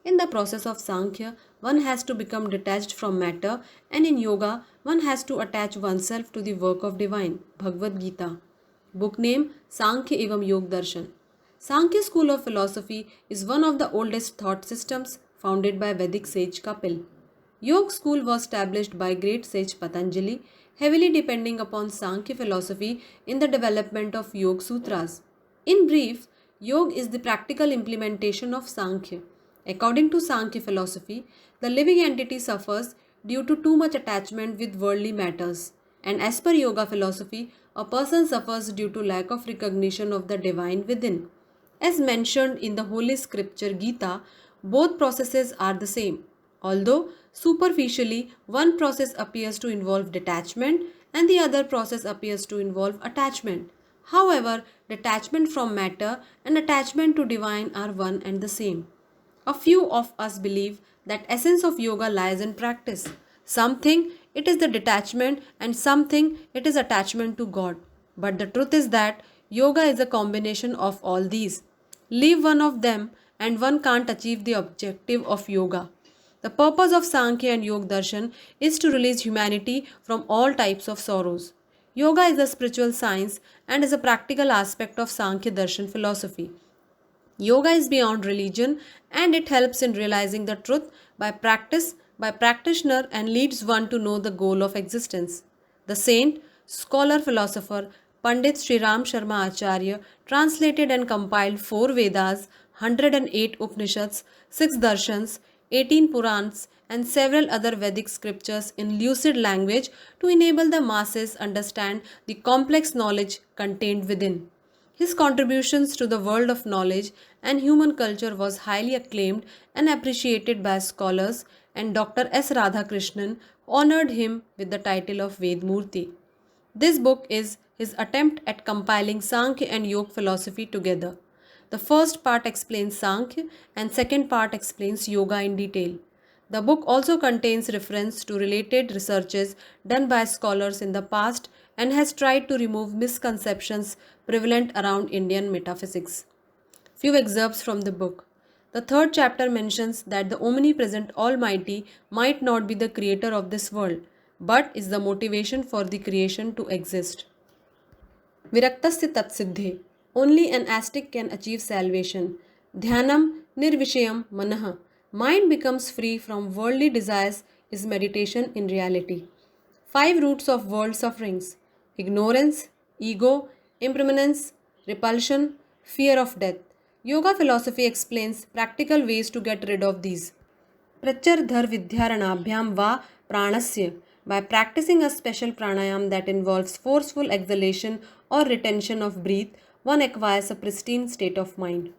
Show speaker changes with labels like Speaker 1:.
Speaker 1: In the process of Sankhya, one has to become detached from matter, and in yoga, one has to attach oneself to the work of divine. Bhagavad Gita. Book name Sankhya Evam Yog Darshan. Sankhya school of philosophy is one of the oldest thought systems founded by Vedic sage Kapil. Yoga school was established by great sage Patanjali, heavily depending upon Sankhya philosophy in the development of Yoga Sutras. In brief, Yoga is the practical implementation of Sankhya. According to Sankhya philosophy, the living entity suffers due to too much attachment with worldly matters. And as per Yoga philosophy, a person suffers due to lack of recognition of the divine within. As mentioned in the Holy Scripture Gita, both processes are the same. Although superficially one process appears to involve detachment and the other process appears to involve attachment. However, detachment from matter and attachment to divine are one and the same. A few of us believe that essence of yoga lies in practice. Some think it is the detachment and some think it is attachment to God. But the truth is that yoga is a combination of all these. Leave one of them and one can't achieve the objective of yoga. The purpose of Sankhya and Yoga Darshan is to release humanity from all types of sorrows. Yoga is a spiritual science and is a practical aspect of Sankhya Darshan philosophy. Yoga is beyond religion and it helps in realizing the truth by practitioner and leads one to know the goal of existence. The saint, scholar, philosopher Pandit Sri Ram Sharma Acharya translated and compiled four Vedas, 108 Upanishads, six Darshans, 18 Purans, and several other Vedic scriptures in lucid language to enable the masses understand the complex knowledge contained within. His contributions to the world of knowledge and human culture was highly acclaimed and appreciated by scholars, and Dr. S. Radhakrishnan honored him with the title of Vedmurti. This book is his attempt at compiling Sankhya and Yoga philosophy together. The first part explains Sankhya and second part explains yoga in detail. The book also contains reference to related researches done by scholars in the past and has tried to remove misconceptions prevalent around Indian metaphysics. Few excerpts from the book. The third chapter mentions that the omnipresent Almighty might not be the creator of this world, but is the motivation for the creation to exist. Viraktasya tatsiddhe. Only an ascetic can achieve salvation. Dhyanam nirvishayam manah. Mind becomes free from worldly desires is meditation in reality. Five roots of world sufferings: ignorance, ego, impermanence, repulsion, fear of death. Yoga philosophy explains practical ways to get rid of these. प्रत्यर्धर विद्यारणाभ्याम वा pranasya. By practicing a special pranayam that involves forceful exhalation or retention of breath, one acquires a pristine state of mind.